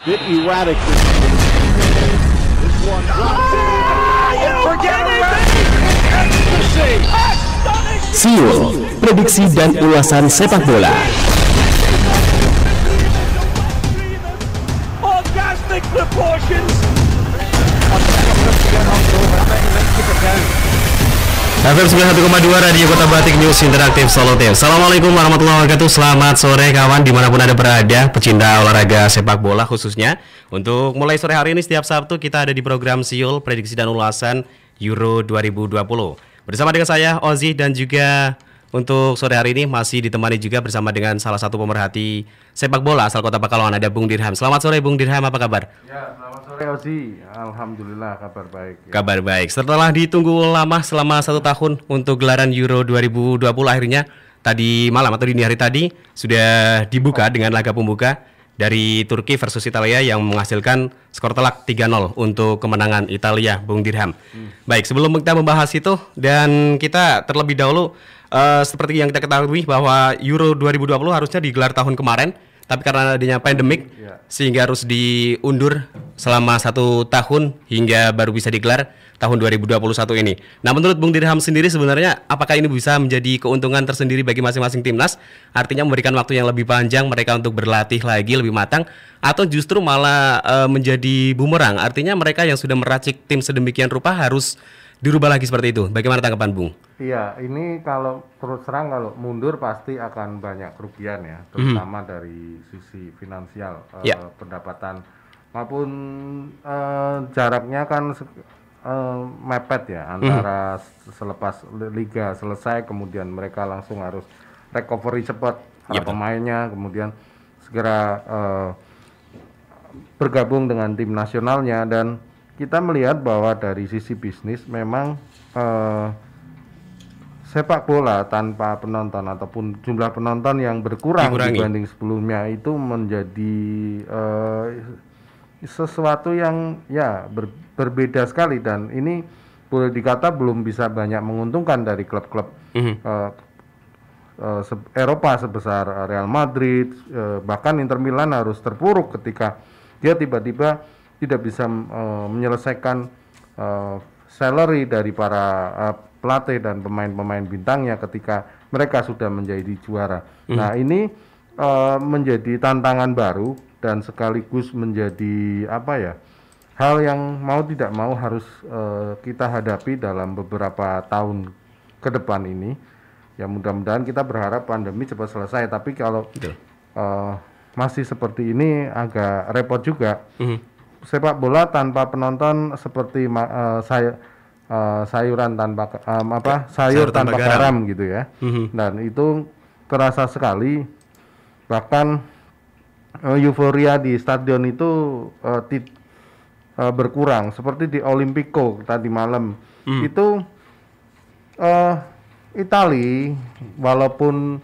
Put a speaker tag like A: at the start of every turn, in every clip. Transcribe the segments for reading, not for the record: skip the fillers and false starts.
A: bit erratic this one.
B: Siul, prediksi dan ulasan sepak bola.
A: Orgasmic proportions.
B: FM 91,2 Radio Kota Batik News Interaktif Solo Tim. Assalamualaikum warahmatullahi wabarakatuh. Selamat sore kawan dimanapun Anda berada, pecinta olahraga sepak bola khususnya. Untuk mulai sore hari ini setiap Sabtu kita ada di program Siul, prediksi dan ulasan Euro 2020. Bersama dengan saya Ozi dan juga untuk sore hari ini masih ditemani juga bersama dengan salah satu pemerhati sepak bola asal Kota Pekalongan, ada Bung Dirham. Selamat sore Bung Dirham, apa kabar?
C: Ya, selamat sore Ozi. Alhamdulillah kabar baik. Ya.
B: Kabar baik. Setelah ditunggu lama selama 1 tahun untuk gelaran Euro 2020 akhirnya tadi malam atau dini hari tadi sudah dibuka dengan laga pembuka dari Turki versus Italia yang menghasilkan skor telak 3-0 untuk kemenangan Italia, Bung Dirham. Baik, sebelum kita membahas itu dan kita terlebih dahulu seperti yang kita ketahui bahwa Euro 2020 harusnya digelar tahun kemarin, tapi karena adanya pandemik sehingga harus diundur selama 1 tahun hingga baru bisa digelar tahun 2021 ini. Nah, menurut Bung Dirham sendiri sebenarnya apakah ini bisa menjadi keuntungan tersendiri bagi masing-masing timnas? Artinya memberikan waktu yang lebih panjang mereka untuk berlatih lagi lebih matang, atau justru malah menjadi bumerang? Artinya mereka yang sudah meracik tim sedemikian rupa harus dirubah lagi seperti itu. Bagaimana tanggapan Bung?
C: Iya, ini kalau terus terang kalau mundur pasti akan banyak kerugian ya, terutama dari sisi finansial, pendapatan maupun jaraknya kan mepet ya antara selepas liga selesai kemudian mereka langsung harus recovery cepat para pemainnya, kemudian segera bergabung dengan tim nasionalnya. Dan kita melihat bahwa dari sisi bisnis memang sepak bola tanpa penonton ataupun jumlah penonton yang berkurang dibanding sebelumnya itu menjadi sesuatu yang ya berbeda sekali, dan ini boleh dikata belum bisa banyak menguntungkan dari klub-klub Eropa sebesar Real Madrid, bahkan Inter Milan harus terpuruk ketika dia tiba-tiba tidak bisa menyelesaikan salary dari para pelatih dan pemain-pemain bintangnya ketika mereka sudah menjadi juara. Nah, ini menjadi tantangan baru dan sekaligus menjadi hal yang mau tidak mau harus kita hadapi dalam beberapa tahun ke depan ini. Ya, mudah-mudahan kita berharap pandemi cepat selesai, tapi kalau masih seperti ini agak repot juga. Sepak bola tanpa penonton seperti sayur tanpa garam gitu ya. Dan itu terasa sekali, bahkan euforia di stadion itu berkurang seperti di Olimpico tadi malam. Itu Itali walaupun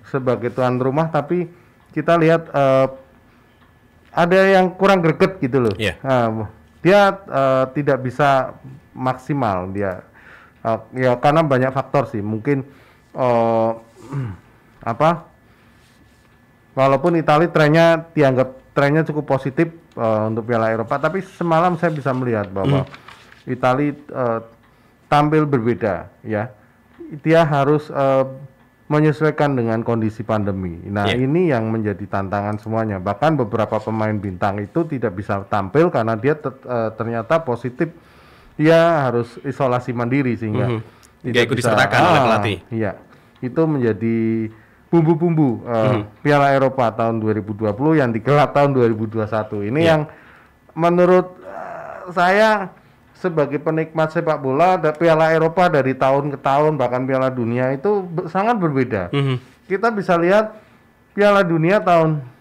C: sebagai tuan rumah, tapi kita lihat ada yang kurang greget gitu loh. Dia tidak bisa maksimal dia ya karena banyak faktor sih, mungkin walaupun Italia trennya cukup positif untuk Piala Eropa, tapi semalam saya bisa melihat bahwa Italia tampil berbeda ya. Dia harus menyesuaikan dengan kondisi pandemi. Nah, ini yang menjadi tantangan semuanya. Bahkan beberapa pemain bintang itu tidak bisa tampil karena dia ternyata positif. Dia harus isolasi mandiri sehingga
B: tidak ikut disertakan oleh pelatih.
C: Iya, itu menjadi bumbu-bumbu Piala Eropa tahun 2020 yang digelar tahun 2021. Ini yang menurut saya sebagai penikmat sepak bola, Piala Eropa dari tahun ke tahun bahkan Piala Dunia itu sangat berbeda. Kita bisa lihat Piala Dunia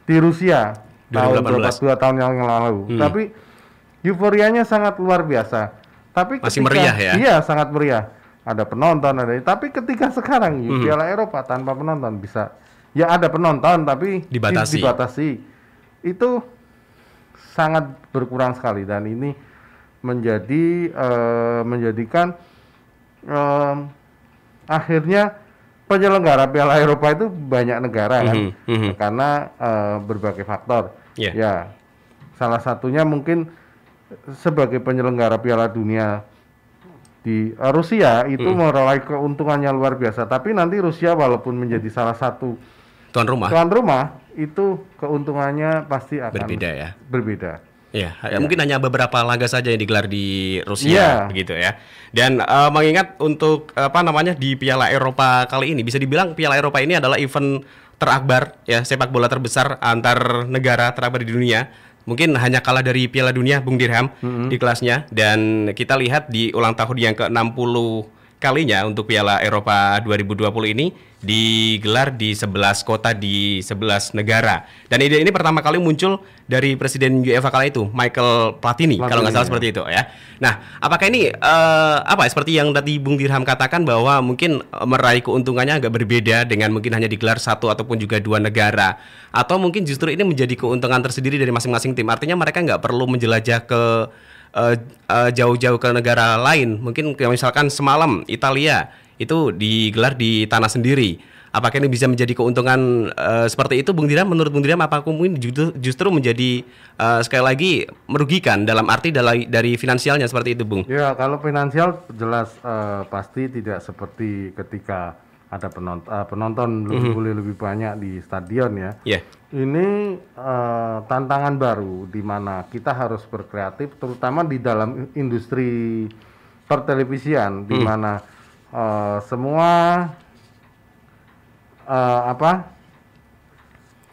C: di Rusia tahun 2 tahun yang lalu, tapi euforianya sangat luar biasa. Tapi
B: masih meriah ya?
C: Iya, sangat meriah. Ada penonton, tapi ketika sekarang Piala Eropa tanpa penonton bisa, ya ada penonton tapi dibatasi. Itu sangat berkurang sekali, dan ini menjadikan akhirnya penyelenggara Piala Eropa itu banyak negara kan, karena berbagai faktor. Ya, Salah satunya mungkin sebagai penyelenggara Piala Dunia di Rusia itu meraih keuntungannya luar biasa. Tapi nanti Rusia walaupun menjadi salah satu
B: Tuan rumah.
C: tuan rumah itu keuntungannya pasti akan
B: Berbeda ya.
C: Berbeda.
B: Ya, mungkin hanya beberapa laga saja yang digelar di Rusia,
C: Iya.
B: begitu ya. Dan mengingat untuk di Piala Eropa kali ini, bisa dibilang Piala Eropa ini adalah event terakbar ya sepak bola terbesar antar negara terakbar di dunia. Mungkin hanya kalah dari Piala Dunia Bung Dirham di kelasnya. Dan kita lihat di ulang tahun yang ke-60 kalinya untuk Piala Eropa 2020 ini digelar di 11 kota di 11 negara. Dan ide ini pertama kali muncul dari Presiden UEFA kala itu, Michael Platini kalau nggak salah seperti itu ya. Nah, apakah ini seperti yang tadi Bung Dirham katakan bahwa mungkin meraih keuntungannya agak berbeda dengan mungkin hanya digelar satu ataupun juga dua negara, atau mungkin justru ini menjadi keuntungan tersendiri dari masing-masing tim. Artinya mereka nggak perlu menjelajah ke jauh-jauh ke negara lain. Mungkin misalkan semalam Italia itu digelar di tanah sendiri. Apakah ini bisa menjadi keuntungan seperti itu, Bung Dirham? Menurut Bung Dirham, apakah mungkin justru menjadi sekali lagi merugikan dalam arti dari finansialnya seperti itu, Bung?
C: Ya, kalau finansial jelas pasti tidak seperti ketika ada penonton boleh lebih banyak di stadion ya.
B: Yeah.
C: Ini tantangan baru di mana kita harus berkreatif, terutama di dalam industri pertelevisian, di mana semua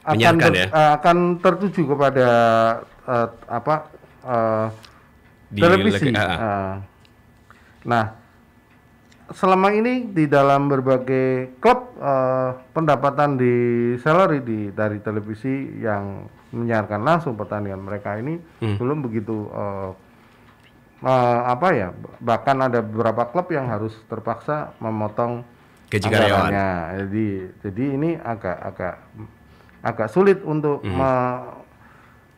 C: akan tertuju kepada televisi. Nah, selama ini di dalam berbagai klub pendapatan di salary dari televisi yang menyiarkan langsung pertandingan mereka ini belum begitu bahkan ada beberapa klub yang harus terpaksa memotong
B: gaji karyawan.
C: Jadi ini agak sulit untuk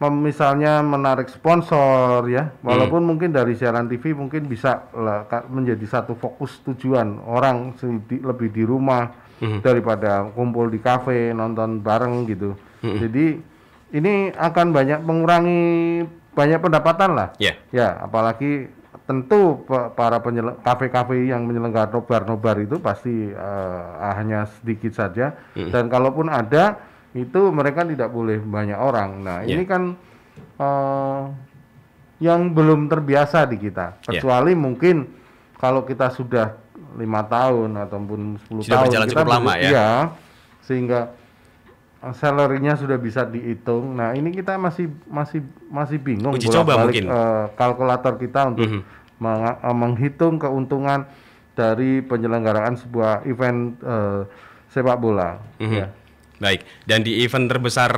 C: misalnya menarik sponsor ya, walaupun mungkin dari siaran TV mungkin bisa menjadi satu fokus tujuan orang lebih di rumah daripada kumpul di kafe nonton bareng gitu. Jadi ini akan banyak mengurangi banyak pendapatan lah. Ya, apalagi tentu para kafe-kafe yang menyelenggarakan nobar-nobar itu pasti hanya sedikit saja, dan kalaupun ada itu mereka tidak boleh banyak orang. Nah, ini kan yang belum terbiasa di kita, kecuali mungkin kalau kita sudah 5 tahun ataupun 10 tahun kita
B: lama ya.
C: Sehingga salary-nya sudah bisa dihitung. Nah, ini kita masih bingung bolak-balik kalkulator kita untuk menghitung keuntungan dari penyelenggaraan sebuah event sepak bola. Ya.
B: Baik, dan di event terbesar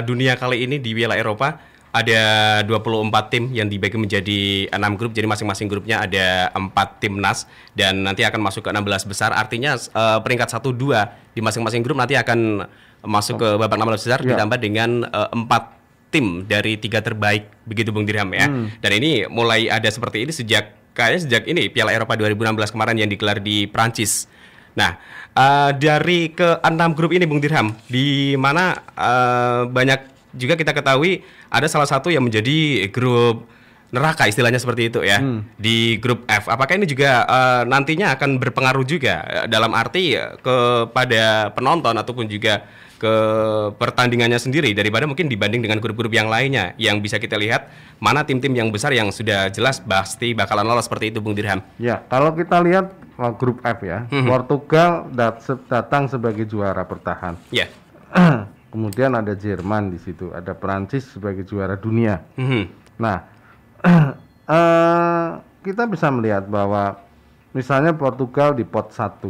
B: dunia kali ini di Piala Eropa ada 24 tim yang dibagi menjadi 6 grup. Jadi masing-masing grupnya ada 4 timnas dan nanti akan masuk ke 16 besar. Artinya peringkat 1, 2 di masing-masing grup nanti akan masuk ke babak 16 besar ditambah dengan 4 tim dari 3 terbaik, begitu Bung Dirham ya. Dan ini mulai ada seperti ini sejak ini Piala Eropa 2016 kemarin yang digelar di Prancis. Nah, dari ke-6 grup ini Bung Dirham, di mana banyak juga kita ketahui ada salah satu yang menjadi grup neraka istilahnya seperti itu ya, di grup F. Apakah ini juga nantinya akan berpengaruh juga dalam arti kepada penonton ataupun juga ke pertandingannya sendiri daripada mungkin dibanding dengan grup-grup yang lainnya yang bisa kita lihat mana tim-tim yang besar yang sudah jelas pasti bakalan lolos seperti itu Bung Dirham?
C: Ya, kalau kita lihat grup F ya, Portugal datang sebagai juara bertahan.
B: Ya.
C: Kemudian ada Jerman di situ, ada Prancis sebagai juara dunia. Nah, kita bisa melihat bahwa misalnya Portugal di pot 1,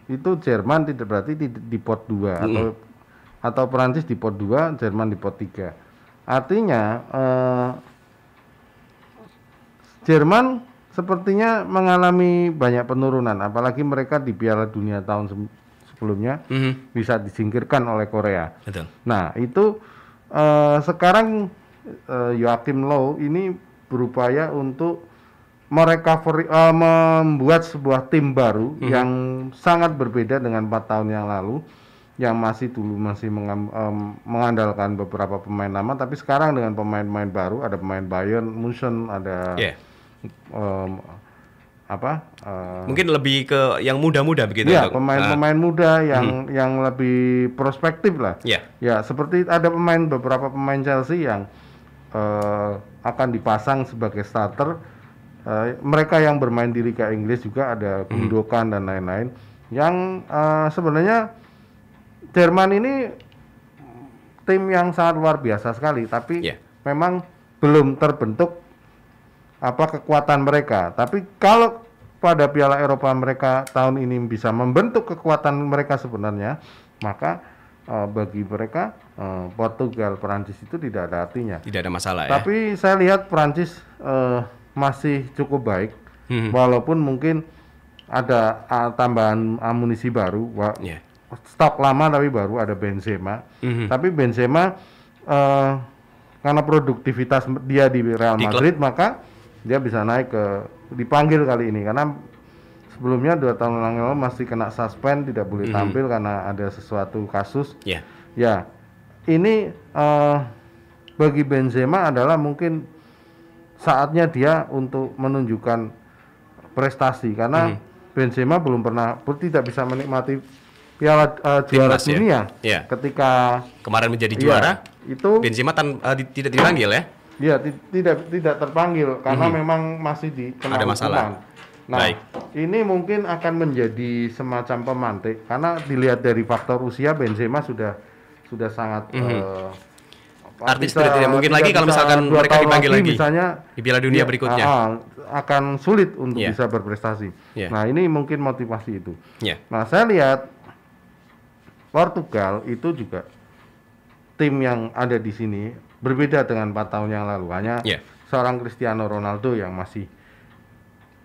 C: itu Jerman tidak berarti di pot 2 atau Prancis di pot 2, Jerman di pot 3. Artinya Jerman sepertinya mengalami banyak penurunan, apalagi mereka di Piala Dunia tahun sebelumnya bisa disingkirkan oleh Korea.
B: Betul.
C: Nah, itu sekarang Joachim Löw ini berupaya untuk membuat sebuah tim baru yang sangat berbeda dengan 4 tahun yang lalu, yang masih dulu masih mengandalkan beberapa pemain lama, tapi sekarang dengan pemain-pemain baru, ada pemain Bayern Munchen, ada
B: Ya.
C: em,
B: Mungkin lebih ke yang muda-muda begitu
C: ya
B: Bang?
C: pemain-pemain muda yang lebih prospektif lah.
B: Ya.
C: Ya, seperti ada beberapa pemain Chelsea yang akan dipasang sebagai starter. Mereka yang bermain di Liga Inggris juga ada Gundogan dan lain-lain. Yang sebenarnya Jerman ini tim yang sangat luar biasa sekali, tapi
B: Ya.
C: memang belum terbentuk kekuatan mereka. Tapi kalau pada Piala Eropa mereka tahun ini bisa membentuk kekuatan mereka sebenarnya, maka bagi mereka Portugal, Prancis itu tidak ada artinya.
B: Tidak ada masalah ya.
C: Tapi saya lihat Prancis masih cukup baik, walaupun mungkin ada tambahan amunisi baru.
B: Ya.
C: Stok lama tapi baru ada Benzema. Tapi Benzema karena produktivitas dia di Real Madrid, maka dia bisa naik dipanggil kali ini, karena sebelumnya 2 tahun lalu masih kena suspend, tidak boleh tampil karena ada sesuatu kasus. Ya, ini bagi Benzema adalah mungkin saatnya dia untuk menunjukkan prestasi, karena Benzema tidak bisa menikmati Piala juara dunia
B: ketika kemarin menjadi juara.
C: Itu
B: Benzema tidak dipanggil ya?
C: Ya, tidak terpanggil karena memang masih kena
B: ada
C: hukuman.
B: masalah.
C: Nah, ini mungkin akan menjadi semacam pemantik, karena dilihat dari faktor usia Benzema sudah sangat
B: artis tidak mungkin lagi kalau misalkan mereka dipanggil lagi
C: misalnya
B: di Piala Dunia berikutnya.
C: Akan sulit untuk bisa berprestasi. Nah, ini mungkin motivasi itu. Nah, saya lihat Portugal itu juga tim yang ada di sini berbeda dengan 4 tahun yang lalu. Hanya seorang Cristiano Ronaldo yang masih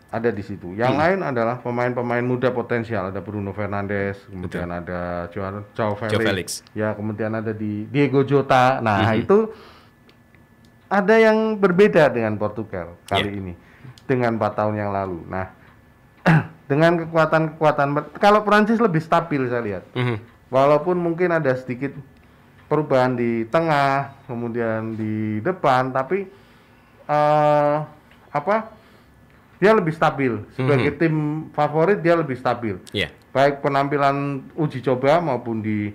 C: ada di situ. Yang lain adalah pemain-pemain muda potensial. Ada Bruno Fernandes, kemudian ada Joao Felix. Ya, kemudian ada Diego Jota. Nah, itu ada yang berbeda dengan Portugal kali ini dengan 4 tahun yang lalu. Nah, dengan kekuatan kalau Prancis lebih stabil saya lihat. Walaupun mungkin ada sedikit perubahan di tengah, kemudian di depan, tapi dia lebih stabil. Sebagai tim favorit dia lebih stabil. Baik penampilan uji coba maupun di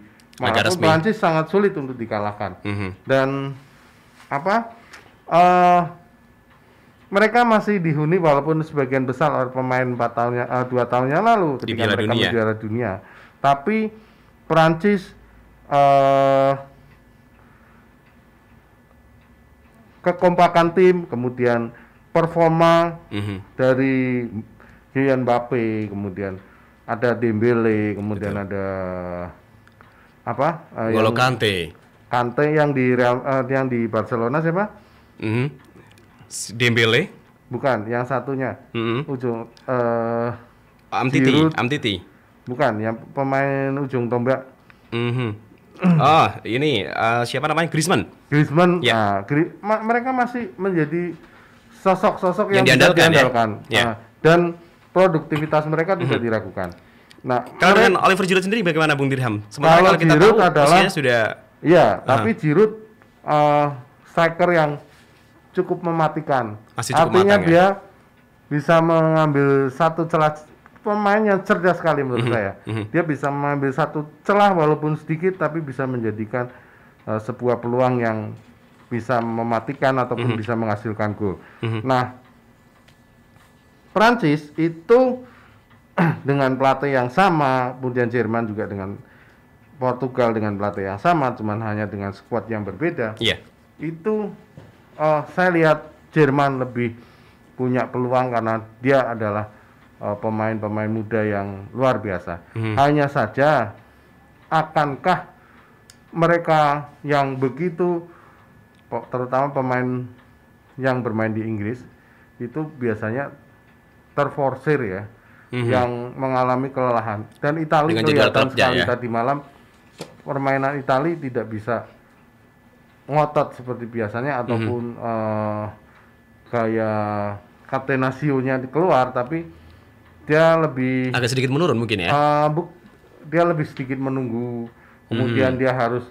C: Prancis sangat sulit untuk dikalahkan. Dan mereka masih dihuni walaupun sebagian besar oleh pemain 2 tahun yang lalu ketika mereka menjuara dunia. Tapi Prancis kekompakan tim, kemudian performa dari Kylian Mbappe, kemudian ada Dembele, kemudian ada
B: N'Golo Kante
C: yang di Barcelona siapa?
B: Dembele?
C: Bukan, yang satunya ujung
B: Amtiti.
C: Bukan, yang pemain ujung tombak.
B: Oh, ini siapa namanya? Griezmann.
C: Nah, mereka masih menjadi sosok-sosok yang
B: diandalkan.
C: Dan produktivitas mereka tidak diragukan. Nah,
B: kalau dengan Oliver Giroud sendiri bagaimana Bung Dirham?
C: Sementara kalau kita Giroud tahu usianya
B: sudah.
C: Tapi Giroud striker yang cukup mematikan.
B: Artinya
C: dia bisa mengambil satu celah. Pemain yang cerdas sekali menurut saya. Dia bisa mengambil satu celah walaupun sedikit, tapi bisa menjadikan sebuah peluang yang bisa mematikan ataupun bisa menghasilkan gol. Nah, Prancis itu dengan pelatih yang sama, kemudian Jerman juga dengan Portugal dengan pelatih yang sama, cuman hanya dengan skuad yang berbeda. Itu saya lihat Jerman lebih punya peluang karena dia adalah pemain-pemain muda yang luar biasa. Hanya saja, akankah mereka yang begitu, terutama pemain yang bermain di Inggris, itu biasanya terforsir ya, yang mengalami kelelahan. Dan Italia kelihatan sekali tadi malam, permainan Italia tidak bisa ngotot seperti biasanya, ataupun kayak Catenaccio-nya keluar, tapi dia lebih
B: agak sedikit menurun mungkin ya.
C: Dia lebih sedikit menunggu kemudian dia harus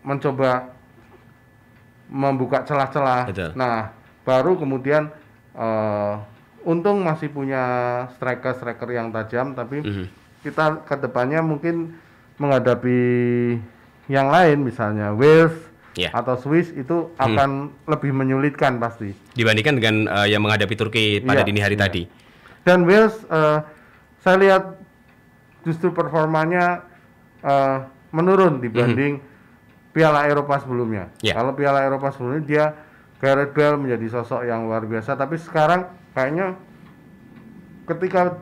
C: mencoba membuka celah-celah.
B: Betul.
C: Nah, baru kemudian untung masih punya striker yang tajam, tapi kita kedepannya mungkin menghadapi yang lain, misalnya Wales atau Swiss, itu akan lebih menyulitkan pasti
B: dibandingkan dengan yang menghadapi Turki pada dini hari tadi.
C: Dan Wales saya lihat justru performanya menurun dibanding Piala Eropa sebelumnya. Kalau Piala Eropa sebelumnya dia Gareth Bale menjadi sosok yang luar biasa, tapi sekarang kayaknya ketika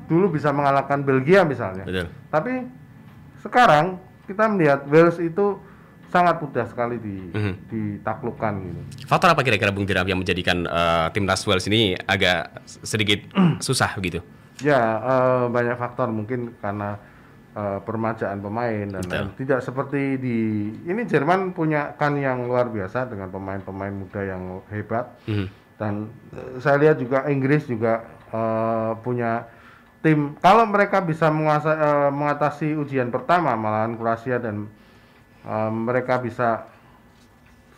C: dulu bisa mengalahkan Belgia misalnya.
B: Betul.
C: Tapi sekarang kita melihat Wales itu sangat mudah sekali ditaklukkan gitu.
B: Faktor apa kira-kira Bung Diram yang menjadikan timnas Wales ini agak sedikit susah begitu?
C: Ya, banyak faktor, mungkin karena permajaan pemain dan lain. Tidak seperti ini Jerman punya yang luar biasa dengan pemain-pemain muda yang hebat. Dan saya lihat juga Inggris juga punya tim, kalau mereka bisa mengatasi ujian pertama melawan Kroasia dan mereka bisa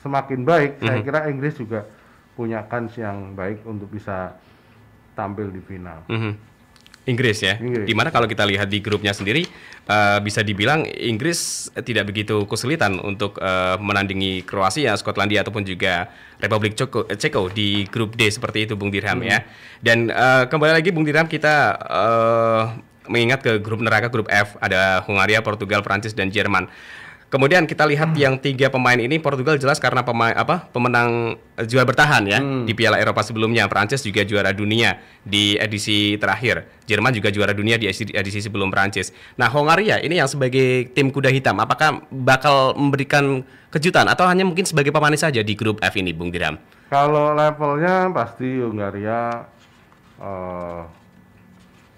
C: semakin baik, saya kira Inggris juga punya kans yang baik untuk bisa tampil di final.
B: Inggris ya. Dimana kalau kita lihat di grupnya sendiri bisa dibilang Inggris tidak begitu kesulitan untuk menandingi Kroasia, Skotlandia ataupun juga Republik Ceko di grup D seperti itu Bung Dirham ya. Dan kembali lagi Bung Dirham, kita mengingat ke grup neraka, grup F, ada Hungaria, Portugal, Prancis dan Jerman. Kemudian kita lihat yang 3 pemain ini, Portugal jelas karena pemenang juara bertahan ya di Piala Eropa sebelumnya, Prancis juga juara dunia di edisi terakhir, Jerman juga juara dunia di edisi sebelum Prancis. Nah, Hungaria ini yang sebagai tim kuda hitam, apakah bakal memberikan kejutan atau hanya mungkin sebagai pemanis saja di grup F ini, Bung Dirham?
C: Kalau levelnya pasti Hungaria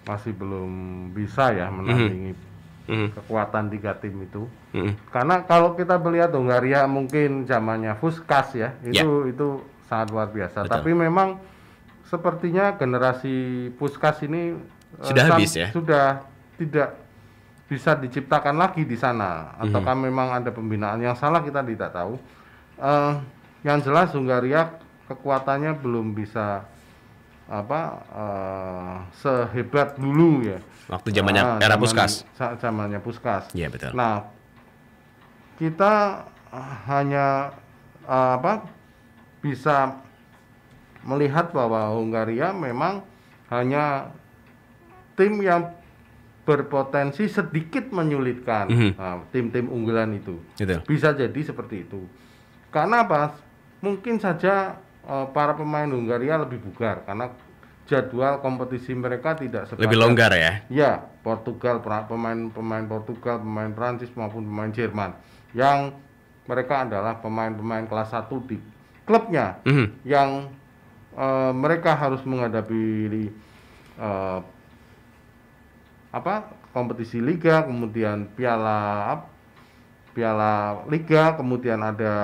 C: masih belum bisa ya menandingi kekuatan 3 tim itu. Karena kalau kita melihat Hungaria mungkin zamannya Puskas ya, itu sangat luar biasa.
B: Betul.
C: Tapi memang sepertinya generasi Puskas ini
B: sudah habis ya.
C: Sudah tidak bisa diciptakan lagi di sana, ataukah memang ada pembinaan yang salah, kita tidak tahu. Yang jelas Hungaria kekuatannya belum bisa sehebat dulu ya.
B: Waktu zamannya era Puskas.
C: Zamannya Puskas.
B: Iya, betul.
C: Nah, kita hanya bisa melihat bahwa Hungaria memang hanya tim yang berpotensi sedikit menyulitkan tim-tim unggulan itu. Betul. Bisa jadi seperti itu. Karena apa? Mungkin saja para pemain Hungaria lebih bugar karena jadwal kompetisi mereka tidak sepadan.
B: Lebih longgar ya?
C: Ya, Portugal, pemain Portugal, pemain Prancis maupun pemain Jerman yang mereka adalah pemain-pemain kelas 1 di klubnya yang mereka harus menghadapi kompetisi liga, kemudian piala liga, kemudian ada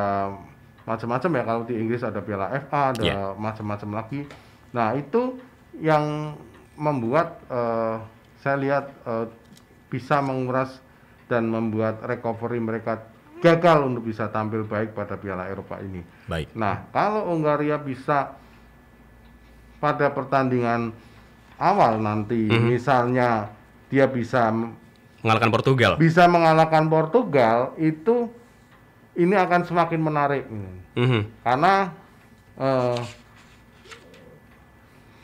C: macam-macam ya. Kalau di Inggris ada piala FA, ada macam-macam lagi. Nah, itu yang membuat saya lihat bisa menguras dan membuat recovery mereka gagal untuk bisa tampil baik pada Piala Eropa ini. Baik. Nah, kalau Hungaria bisa pada pertandingan awal nanti, misalnya dia bisa
B: mengalahkan Portugal.
C: Bisa mengalahkan Portugal, itu ini akan semakin menarik. Karena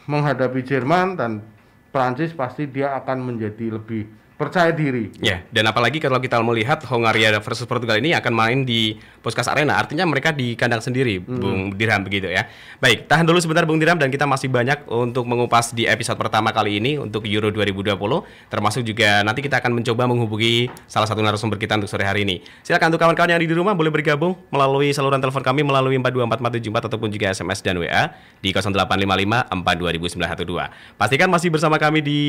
C: menghadapi Jerman dan Prancis pasti dia akan menjadi lebih percaya diri.
B: Ya, dan apalagi kalau kita melihat Hungaria versus Portugal ini akan main di Puskas Arena, artinya mereka di kandang sendiri, Bung Dirham, begitu ya. Baik, tahan dulu sebentar Bung Dirham, dan kita masih banyak untuk mengupas di episode pertama kali ini untuk Euro 2020, termasuk juga nanti kita akan mencoba menghubungi salah satu narasumber kita untuk sore hari ini. Silakan untuk kawan-kawan yang ada di rumah boleh bergabung melalui saluran telepon kami melalui 424474 ataupun juga SMS dan WA di 0855 42912. Pastikan masih bersama kami di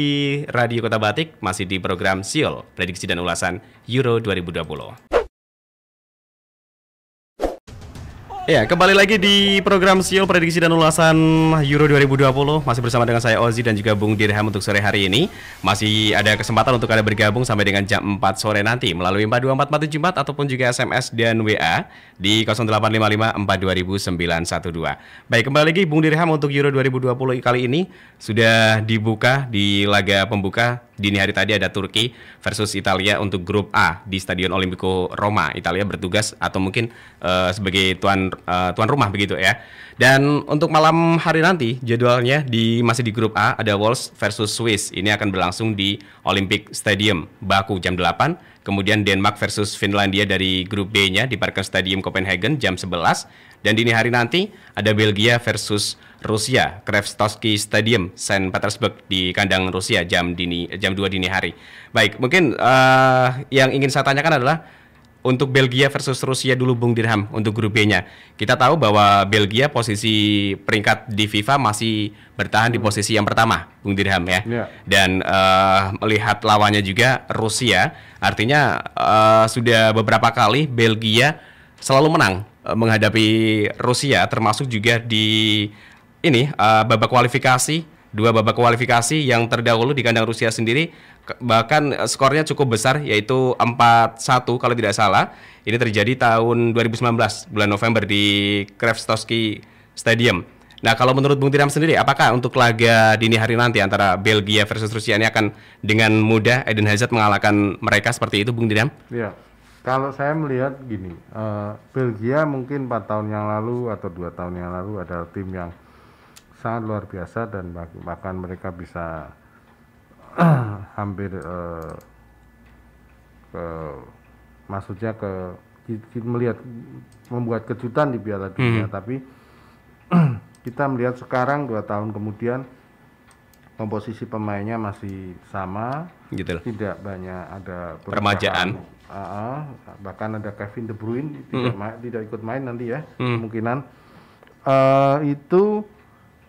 B: Radio Kota Batik, masih di program Siol, prediksi dan ulasan Euro 2020. Ya, kembali lagi di program Siul Prediksi dan Ulasan Euro 2020. Masih bersama dengan saya Ozi dan juga Bung Dirham untuk sore hari ini. Masih ada kesempatan untuk Anda bergabung sampai dengan jam 4 sore nanti melalui 42447 ataupun juga SMS dan WA di 0855420912. Baik, kembali lagi Bung Dirham untuk Euro 2020 kali ini sudah dibuka di laga pembuka. Dini hari tadi ada Turki versus Italia untuk grup A di Stadion Olimpico Roma. Italia bertugas atau mungkin sebagai tuan rumah begitu ya. Dan untuk malam hari nanti jadwalnya masih di grup A ada Wales versus Swiss. Ini akan berlangsung di Olympic Stadium Baku jam 8. Kemudian Denmark versus Finlandia dari grup B-nya di Parken Stadium Copenhagen jam 11. Dan dini hari nanti ada Belgia versus Rusia, Krevstovsky Stadium, Saint Petersburg di kandang Rusia jam 2 dini hari. Baik, mungkin yang ingin saya tanyakan adalah untuk Belgia versus Rusia dulu Bung Dirham untuk grup B-nya. Kita tahu bahwa Belgia posisi peringkat di FIFA masih bertahan di posisi yang pertama, Bung Dirham ya.
C: Yeah.
B: Dan melihat lawannya juga Rusia, artinya sudah beberapa kali Belgia selalu menang menghadapi Rusia, termasuk juga di babak kualifikasi, 2 babak kualifikasi yang terdahulu di kandang Rusia sendiri, bahkan skornya cukup besar yaitu 4-1 kalau tidak salah. Ini terjadi tahun 2019 bulan November di Krevstovsky Stadium. Nah, kalau menurut Bung Tiram sendiri, apakah untuk laga dini hari nanti antara Belgia versus Rusia ini akan dengan mudah Eden Hazard mengalahkan mereka seperti itu, Bung Tiram?
C: Iya. Kalau saya melihat gini, Belgia mungkin 4 tahun yang lalu atau 2 tahun yang lalu adalah tim yang sangat luar biasa dan bahkan mereka bisa hampir membuat kejutan di Piala Dunia. Tapi kita melihat sekarang 2 tahun kemudian komposisi pemainnya masih sama,
B: gitu.
C: Tidak banyak ada
B: permajaan.
C: Bahkan ada Kevin De Bruyne tidak ikut main nanti ya, kemungkinan itu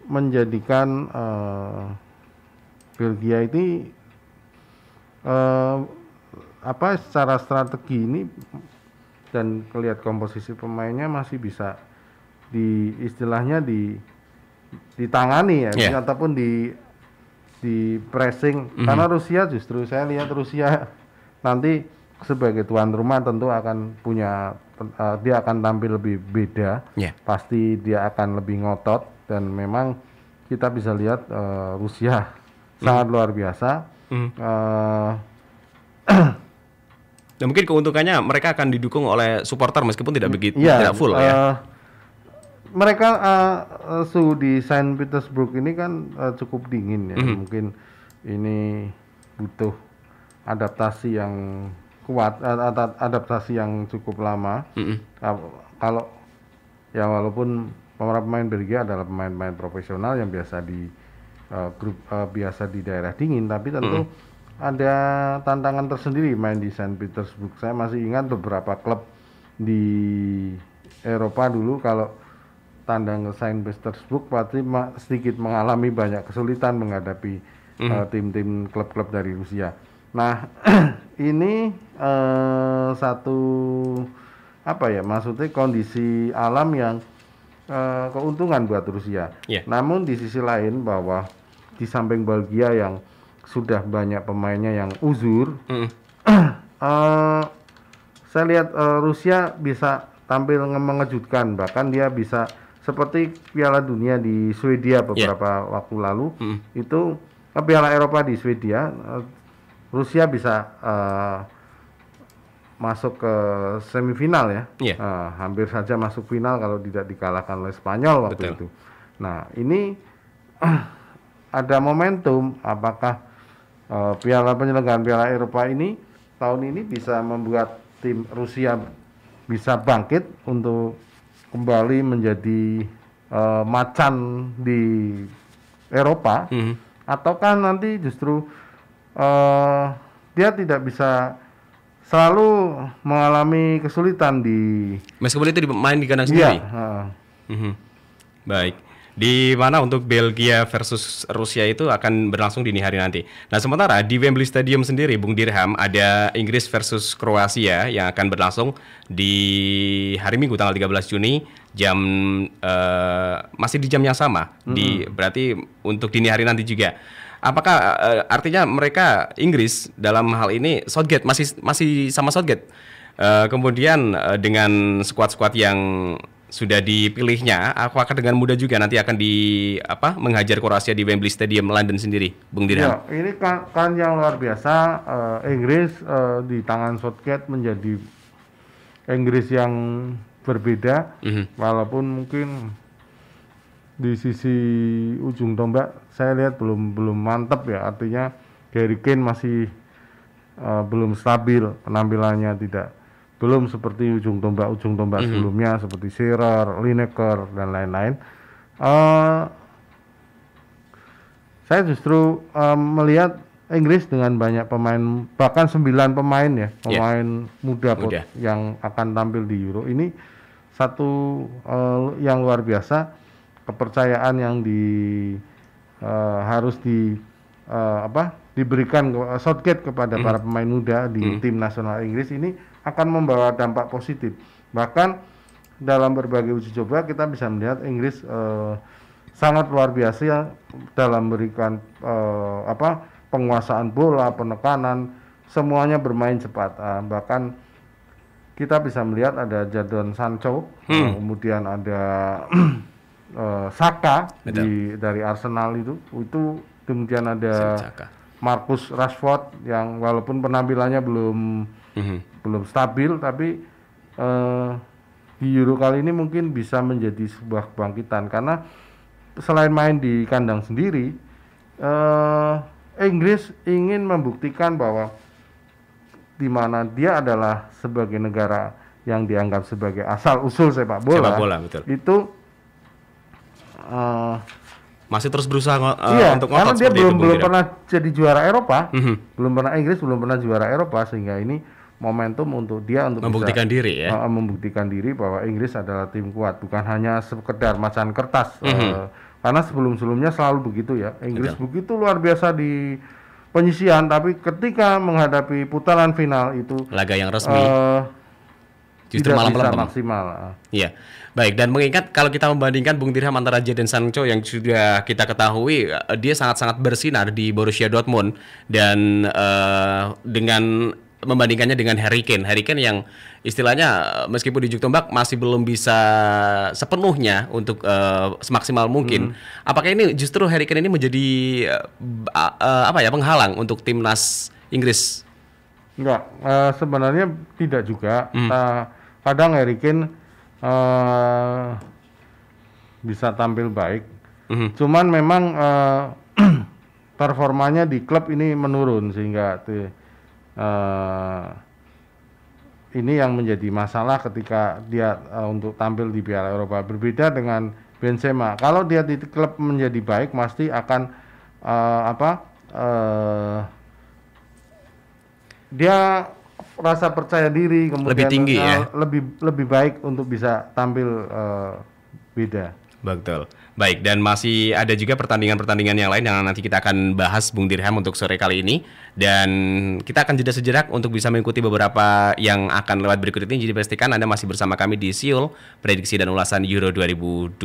C: menjadikan Belgia ini secara strategi ini dan melihat komposisi pemainnya masih bisa ditangani ya, ataupun di pressing. Karena Rusia, justru saya lihat Rusia nanti sebagai tuan rumah tentu akan dia akan tampil lebih beda. Pasti dia akan lebih ngotot dan memang kita bisa lihat Rusia sangat luar biasa.
B: Dan mungkin keuntungannya mereka akan didukung oleh supporter meskipun tidak begitu tidak full ya.
C: Mereka suhu di Saint Petersburg ini kan cukup dingin ya. Mungkin ini butuh adaptasi yang kuat, adaptasi yang cukup lama. Kalau ya walaupun para pemain Belgia adalah pemain-pemain profesional yang biasa di biasa di daerah dingin, tapi tentu ada tantangan tersendiri main di Saint Petersburg. Saya masih ingat beberapa klub di Eropa dulu kalau tandang ke Saint Petersburg pasti sedikit mengalami banyak kesulitan menghadapi tim-tim klub-klub dari Rusia. Nah, ini satu maksudnya kondisi alam yang keuntungan buat Rusia. Namun di sisi lain bahwa di samping Belgia yang sudah banyak pemainnya yang uzur, saya lihat Rusia bisa tampil mengejutkan, bahkan dia bisa seperti Piala Dunia di Swedia beberapa waktu lalu, itu Piala Eropa di Swedia, Rusia bisa masuk ke semifinal ya, hampir saja masuk final kalau tidak dikalahkan oleh Spanyol waktu itu. Nah ini ada momentum, apakah penyelenggaraan Piala Eropa ini tahun ini bisa membuat tim Rusia bisa bangkit untuk kembali menjadi macan di Eropa, ataukah nanti justru dia tidak bisa selalu mengalami kesulitan
B: meskipun itu main di kandang sendiri. Baik. Di mana untuk Belgia versus Rusia itu akan berlangsung dini hari nanti. Nah, sementara di Wembley Stadium sendiri, Bung Dirham, ada Inggris versus Kroasia yang akan berlangsung di hari Minggu tanggal 13 Juni jam masih di jam yang sama, berarti untuk dini hari nanti juga. Apakah artinya mereka Inggris dalam hal ini Southgate masih sama Southgate? Kemudian dengan skuad-skuad yang sudah dipilihnya, apakah dengan mudah juga nanti akan menghajar Kroasia di Wembley Stadium London sendiri, Bung Dirham?
C: Ya, ini kan yang luar biasa. Inggris di tangan Southgate menjadi Inggris yang berbeda, walaupun mungkin di sisi ujung tombak saya lihat belum mantap ya, artinya Harry Kane masih belum stabil penampilannya, belum seperti ujung tombak sebelumnya seperti Shearer, Lineker dan lain-lain. Saya justru melihat Inggris dengan banyak pemain, bahkan 9 pemain ya, pemain muda yang akan tampil di Euro ini satu yang luar biasa, kepercayaan yang harus diberikan Southgate kepada para pemain muda di tim nasional Inggris ini akan membawa dampak positif. Bahkan dalam berbagai uji coba kita bisa melihat Inggris sangat luar biasa dalam memberikan penguasaan bola, penekanan, semuanya bermain cepat. Bahkan kita bisa melihat ada Jadon Sancho, kemudian ada Saka dari Arsenal itu kemudian ada Marcus Rashford yang walaupun penampilannya belum stabil, tapi di Euro kali ini mungkin bisa menjadi sebuah kebangkitan karena selain main di kandang sendiri, Inggris ingin membuktikan bahwa di mana dia adalah sebagai negara yang dianggap sebagai asal usul sepak bola
B: betul.
C: Itu
B: masih terus berusaha untuk
C: karena
B: ngotot
C: dia
B: seperti
C: belum pernah jadi juara Eropa, Inggris belum pernah juara Eropa, sehingga ini momentum untuk dia untuk
B: membuktikan diri ya.
C: Membuktikan diri bahwa Inggris adalah tim kuat, bukan hanya sekedar macan kertas. Karena sebelum-sebelumnya selalu begitu ya. Inggris begitu luar biasa di penyisihan, tapi ketika menghadapi putaran final itu
B: laga yang resmi justru
C: tidak
B: malah
C: bisa
B: melempem.
C: maksimal.
B: Iya, baik. Dan mengingat kalau kita membandingkan Bung Dirham antara Jadon Sancho yang sudah kita ketahui dia sangat-sangat bersinar di Borussia Dortmund dan dengan membandingkannya dengan Harry Kane yang istilahnya meskipun di ujung tombak masih belum bisa sepenuhnya untuk semaksimal mungkin. Apakah ini justru Harry Kane ini menjadi penghalang untuk timnas Inggris?
C: Enggak, sebenarnya tidak juga. Kadang Harry Kane bisa tampil baik, cuman memang performanya di klub ini menurun sehingga ini yang menjadi masalah ketika dia untuk tampil di Piala Eropa. Berbeda dengan Benzema, kalau dia di klub menjadi baik pasti akan dia rasa percaya diri kemudian
B: lebih tinggi ya,
C: lebih baik untuk bisa tampil beda.
B: Betul. Baik, dan masih ada juga pertandingan-pertandingan yang lain yang nanti kita akan bahas Bung Dirham untuk sore kali ini, dan kita akan jeda sejenak untuk bisa mengikuti beberapa yang akan lewat berikut ini. Jadi pastikan Anda masih bersama kami di Siul Prediksi dan Ulasan Euro 2020.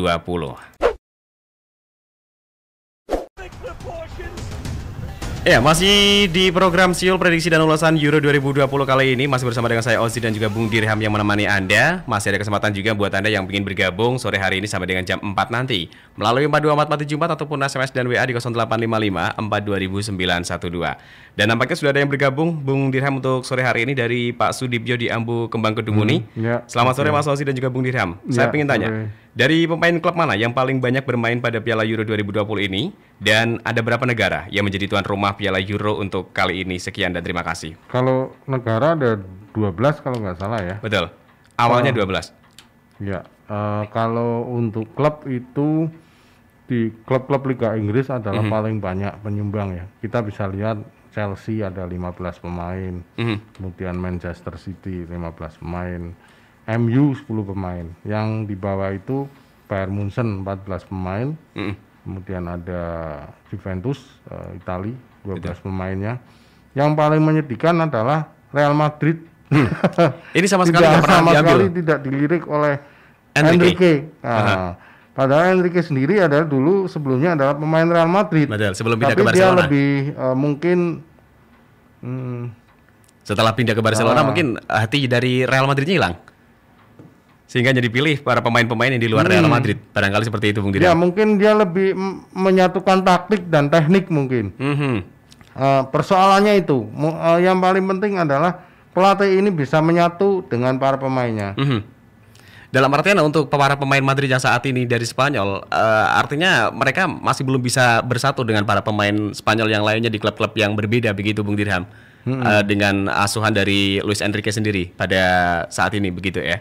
B: Ya, masih di program Siul Prediksi dan Ulasan Euro 2020 kali ini masih bersama dengan saya Ozzy dan juga Bung Dirham yang menemani Anda. Masih ada kesempatan juga buat Anda yang ingin bergabung sore hari ini sampai dengan jam 4 nanti melalui 424474 ataupun SMS dan WA di 0855 4200912. Dan nampaknya sudah ada yang bergabung Bung Dirham untuk sore hari ini dari Pak Sudibyo di Ambu Kembang Kedunguni. Selamat sore Mas Ozzy dan juga Bung Dirham. Saya ingin tanya, dari pemain klub mana yang paling banyak bermain pada Piala Euro 2020 ini? Dan ada berapa negara yang menjadi tuan rumah Piala Euro untuk kali ini? Sekian dan terima kasih.
C: Kalau negara ada 12 kalau nggak salah ya.
B: Betul. Awalnya 12.
C: Ya, kalau untuk klub itu di klub-klub Liga Inggris adalah paling banyak penyumbang ya. Kita bisa lihat Chelsea ada 15 pemain, kemudian Manchester City 15 pemain, MU 10 pemain. Yang di bawah itu Bayern Munchen 14 pemain. Kemudian ada Juventus Italia 12 pemainnya. Yang paling menyedihkan adalah Real Madrid.
B: Ini sama sekali tidak pernah diambil.
C: Tidak dilirik oleh Enrique. Nah, padahal Enrique sendiri adalah dulu sebelumnya adalah pemain Real Madrid.
B: Betul, sebelum pindah
C: Tapi
B: ke Barcelona.
C: dia lebih mungkin
B: Setelah pindah ke Barcelona mungkin hati dari Real Madridnya hilang. Sehingga jadi pilih para pemain-pemain yang di luar Real Madrid. Barangkali seperti itu Bung
C: ya
B: Dirham.
C: mungkin dia lebih menyatukan taktik dan teknik mungkin. Persoalannya itu yang paling penting adalah pelatih ini bisa menyatu dengan para pemainnya.
B: Dalam artian untuk para pemain Madrid yang saat ini dari Spanyol, artinya mereka masih belum bisa bersatu dengan para pemain Spanyol yang lainnya di klub-klub yang berbeda begitu Bung Dirham. Dengan asuhan dari Luis Enrique sendiri pada saat ini begitu ya.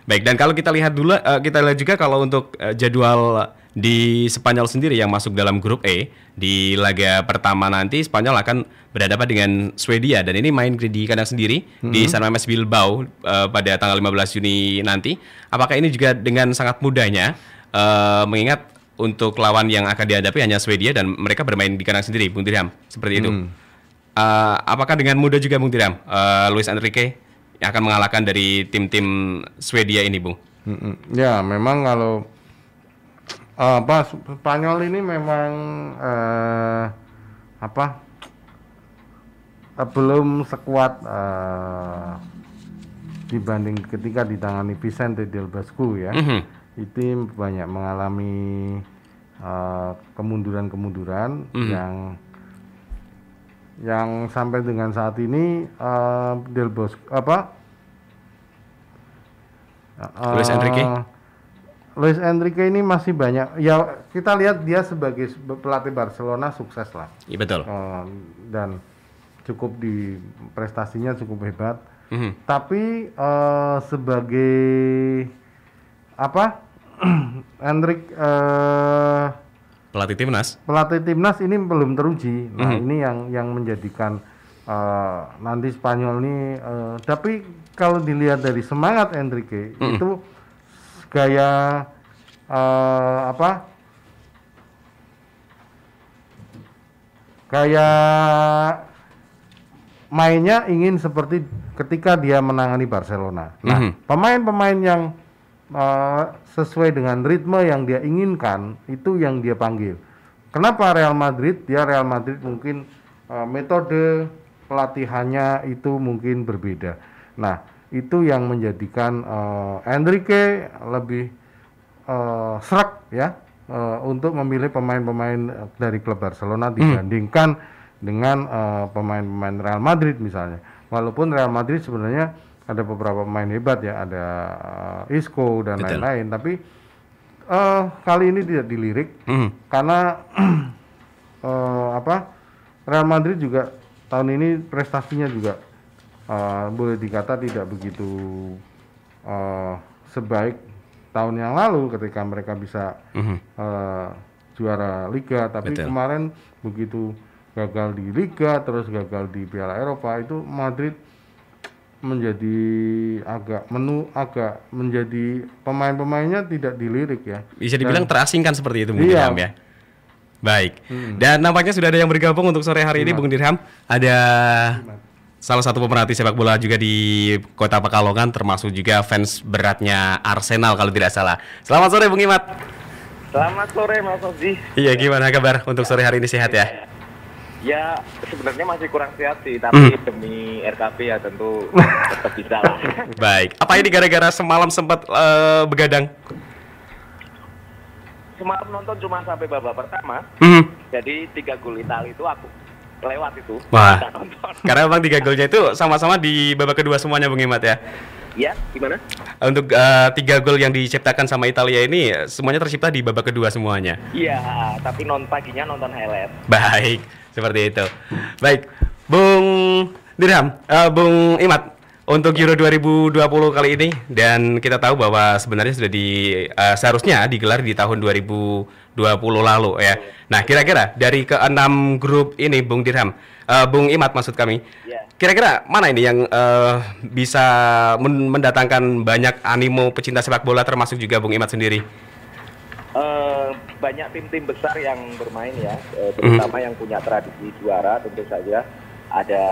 B: Baik, dan kalau kita lihat dulu, kita lihat juga kalau untuk jadwal di Spanyol sendiri yang masuk dalam grup E di laga pertama nanti Spanyol akan berhadapan dengan Swedia dan ini main di kandang sendiri di San Mamés Bilbao pada tanggal 15 Juni nanti. Apakah ini juga dengan sangat mudahnya mengingat untuk lawan yang akan dihadapi hanya Swedia dan mereka bermain di kandang sendiri, Bung Dirham, seperti itu. Apakah dengan mudah juga Bung Dirham Luis Enrique yang akan mengalahkan dari tim-tim Swedia ini, Bung?
C: Ya, memang kalau Spanyol ini memang belum sekuat dibanding ketika ditangani Vicente del Bosque ya. Itu banyak mengalami kemunduran-kemunduran yang sampai dengan saat ini Del Bosque Luis Enrique ini masih banyak ya, kita lihat dia sebagai pelatih Barcelona sukses lah.
B: Iya betul.
C: Dan cukup di prestasinya cukup hebat. Tapi sebagai Enrique
B: Pelatih timnas
C: ini belum teruji. Nah, ini yang menjadikan nanti Spanyol ini tapi kalau dilihat dari semangat Enrique itu gaya gaya mainnya ingin seperti ketika dia menangani Barcelona. Nah, pemain-pemain yang sesuai dengan ritme yang dia inginkan itu yang dia panggil. Kenapa Real Madrid? Real Madrid mungkin metode pelatihannya itu mungkin berbeda. Nah, itu yang menjadikan Enrique lebih sreg ya untuk memilih pemain-pemain dari klub Barcelona dibandingkan dengan pemain-pemain Real Madrid misalnya. Walaupun Real Madrid sebenarnya ada beberapa pemain hebat ya, ada Isco dan lain-lain, tapi kali ini tidak dilirik karena Real Madrid juga tahun ini prestasinya juga boleh dikata tidak begitu sebaik tahun yang lalu ketika mereka bisa juara Liga, tapi kemarin begitu gagal di Liga terus gagal di Piala Eropa, itu Madrid menjadi agak menjadi pemain-pemainnya tidak dilirik ya.
B: Bisa dibilang terasingkan seperti itu Bung Dirham ya. Baik. Dan nampaknya sudah ada yang bergabung untuk sore hari ini Bung Dirham. Ada salah satu pemerhati sepak bola juga di Kota Pekalongan, termasuk juga fans beratnya Arsenal kalau tidak salah. Selamat sore Bung Imat.
D: Selamat sore Mas Ozi.
B: Iya, gimana kabar untuk sore hari ini, sehat ya?
D: Ya sebenarnya masih kurang sehat sih, tapi demi RKP ya tentu tetap bisa lah.
B: Baik. Apa ini gara-gara semalam sempat begadang?
D: Semalam nonton cuma sampai babak pertama. Jadi 3 gol Italia itu aku lewat itu.
B: Wah. Karena memang 3 golnya itu sama-sama di babak kedua semuanya Bung Imat ya.
D: Ya, gimana?
B: Untuk 3 gol yang diciptakan sama Italia ini semuanya tercipta di babak kedua semuanya.
D: Iya, tapi paginya nonton highlight.
B: Baik, seperti itu. Baik, Bung Dirham, Bung Imat, untuk Euro 2020 kali ini, dan kita tahu bahwa sebenarnya sudah seharusnya digelar di tahun 2020 lalu ya. Nah, kira-kira dari ke-6 grup ini Bung Dirham, Bung Imat maksud kami, kira-kira mana ini yang bisa mendatangkan banyak animo pecinta sepak bola termasuk juga Bung Imat sendiri?
D: Banyak tim-tim besar yang bermain ya, terutama yang punya tradisi juara tentu saja. Ada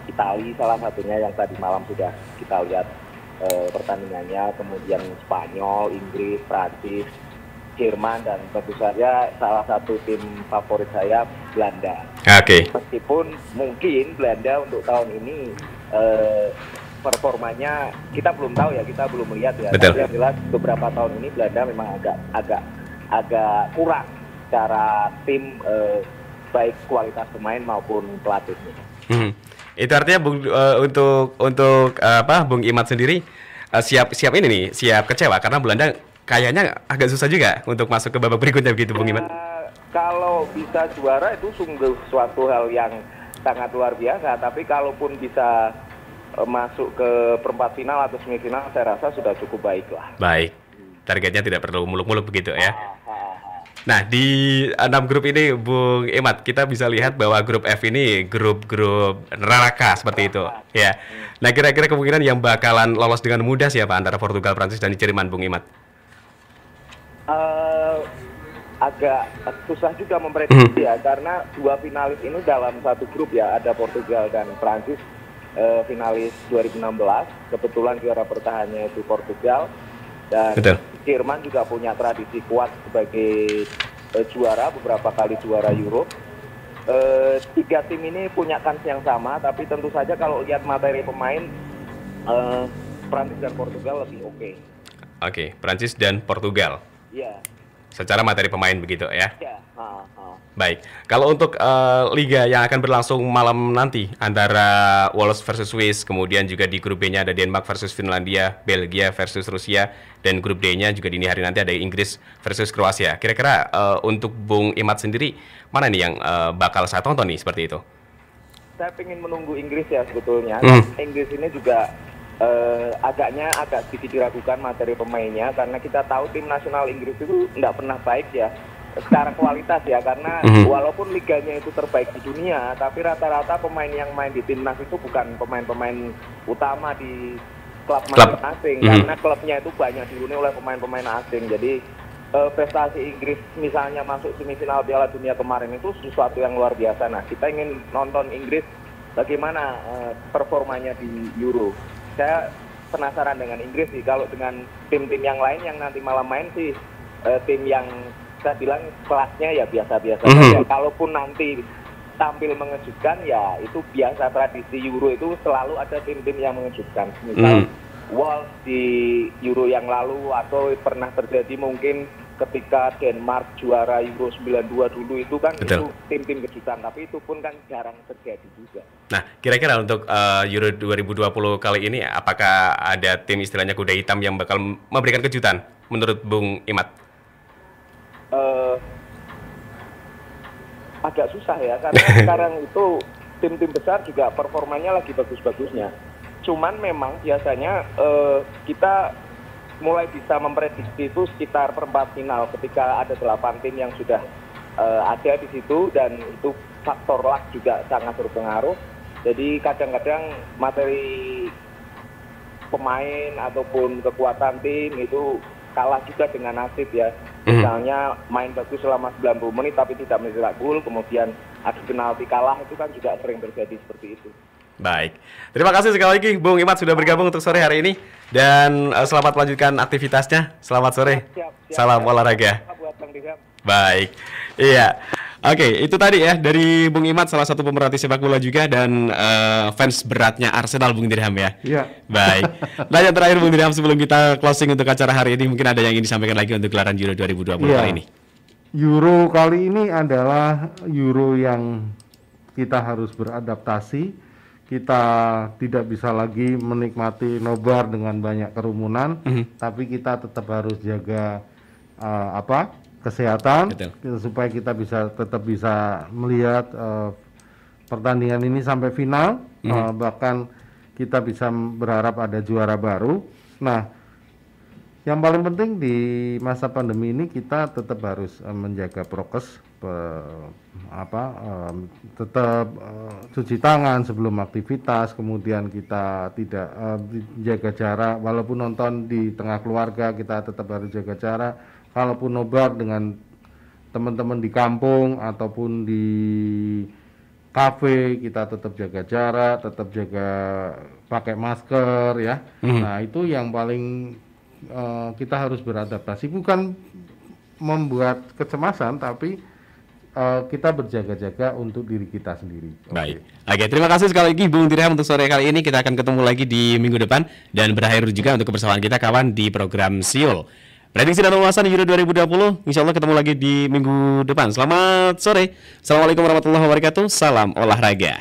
D: Italia salah satunya yang tadi malam sudah kita lihat pertandingannya, kemudian Spanyol, Inggris, Prancis, Jerman, dan tentu saja salah satu tim favorit saya Belanda.
B: Oke.
D: Meskipun mungkin Belanda untuk tahun ini performanya kita belum tahu ya, kita belum melihat ya.
B: Betul.
D: Tapi yang jelas beberapa tahun ini Belanda memang agak kurang secara tim, baik kualitas pemain maupun pelatihnya.
B: Itu artinya untuk Bung Imad sendiri siap ini nih, siap kecewa karena Belanda kayaknya agak susah juga untuk masuk ke babak berikutnya begitu Bung Imad.
D: Kalau bisa juara itu sungguh suatu hal yang sangat luar biasa, tapi kalaupun bisa masuk ke perempat final atau semifinal saya rasa sudah cukup baik lah.
B: Baik. Targetnya tidak perlu muluk-muluk begitu ya. Nah, di 6 grup ini Bung Imad, kita bisa lihat bahwa grup F ini grup-grup neraka seperti itu ya. Nah, kira-kira kemungkinan yang bakalan lolos dengan mudah siapa antara Portugal, Prancis dan Jerman Bung Imad?
D: Agak susah juga memprediksi ya, karena dua finalis ini dalam satu grup ya, ada Portugal dan Prancis, finalis 2016, kebetulan juara bertahannya itu Portugal, dan
B: Betul.
D: Jerman juga punya tradisi kuat sebagai juara, beberapa kali juara Euro. Tiga tim ini punya kans yang sama, tapi tentu saja kalau lihat materi pemain, Prancis dan Portugal lebih oke.
B: Oke, Prancis dan Portugal.
D: Iya.
B: Secara materi pemain begitu ya.
D: Ya.
B: Baik, kalau untuk liga yang akan berlangsung malam nanti antara Wales versus Swiss, kemudian juga di grup B-nya ada Denmark versus Finlandia, Belgia versus Rusia, dan grup D-nya juga dini hari nanti ada Inggris versus Kroasia. Kira-kira untuk Bung Imad sendiri, mana nih yang bakal saya tonton nih seperti itu?
D: Saya ingin menunggu Inggris ya sebetulnya. Inggris ini juga agak sedikit diragukan materi pemainnya, karena kita tahu tim nasional Inggris itu tidak pernah baik ya secara kualitas ya, karena walaupun liganya itu terbaik di dunia, tapi rata-rata pemain yang main di timnas itu bukan pemain-pemain utama di klub masing-masing, karena klubnya itu banyak dihuni oleh pemain-pemain asing. Jadi prestasi Inggris misalnya masuk semifinal Piala Dunia kemarin itu sesuatu yang luar biasa. Nah, kita ingin nonton Inggris bagaimana performanya di Euro. Saya penasaran dengan Inggris sih. Kalau dengan tim-tim yang lain yang nanti malam main sih, tim yang saya bilang kelasnya ya biasa-biasa saja. Kalaupun nanti tampil mengejutkan ya itu biasa, tradisi Euro itu selalu ada tim-tim yang mengejutkan. Misal Wales di Euro yang lalu, atau pernah terjadi mungkin ketika Denmark juara Euro 92 dulu itu kan. Betul. Itu tim-tim kejutan, tapi itu pun kan jarang terjadi juga.
B: Nah, kira-kira untuk Euro 2020 kali ini apakah ada tim istilahnya kuda hitam yang bakal memberikan kejutan menurut Bung Imad?
D: Agak susah ya, karena sekarang itu tim-tim besar juga performanya lagi bagus-bagusnya. Cuman memang biasanya kita mulai bisa memprediksi itu sekitar perempat final, ketika ada 8 tim yang sudah ada di situ, dan itu faktor luck juga sangat berpengaruh. Jadi kadang-kadang materi pemain ataupun kekuatan tim itu kalah juga dengan nasib ya. Misalnya main bagus selama 90 menit tapi tidak mencetak gol, kemudian adu penalti kalah, itu kan juga sering terjadi seperti itu.
B: Baik, terima kasih sekali lagi Bung Imad sudah bergabung untuk sore hari ini, dan selamat melanjutkan aktivitasnya. Selamat sore.
D: Siap.
B: Salam olahraga.
D: Buat Bang Rizal.
B: Baik, iya. Oke, itu tadi ya dari Bung Imad, salah satu pemerhati sepak bola juga dan fans beratnya Arsenal, Bung Dirham ya.
C: Iya.
B: Baik. Nah, yang terakhir Bung Dirham, sebelum kita closing untuk acara hari ini, mungkin ada yang ingin disampaikan lagi untuk gelaran Euro 2020 kali ini.
C: Euro kali ini adalah Euro yang kita harus beradaptasi. Kita tidak bisa lagi menikmati nobar dengan banyak kerumunan, tapi kita tetap harus jaga kesehatan.
B: Betul.
C: Supaya kita tetap bisa melihat pertandingan ini sampai final. Bahkan kita bisa berharap ada juara baru. Nah, yang paling penting di masa pandemi ini kita tetap harus menjaga prokes, tetap cuci tangan sebelum aktivitas, kemudian kita tidak jaga jarak, walaupun nonton di tengah keluarga kita tetap harus jaga jarak, kalaupun nobar dengan teman-teman di kampung ataupun di kafe kita tetap jaga jarak, tetap jaga pakai masker ya. Nah itu yang paling kita harus beradaptasi, bukan membuat kecemasan, tapi kita berjaga-jaga untuk diri kita sendiri.
B: Baik. Oke, terima kasih sekali lagi Bung Dirham untuk sore kali ini. Kita akan ketemu lagi di minggu depan dan berakhir juga untuk kebersamaan kita kawan di program Siul. Prediksi dan ulasan Euro 2020, insya Allah ketemu lagi di minggu depan. Selamat sore. Assalamualaikum warahmatullahi wabarakatuh. Salam olahraga.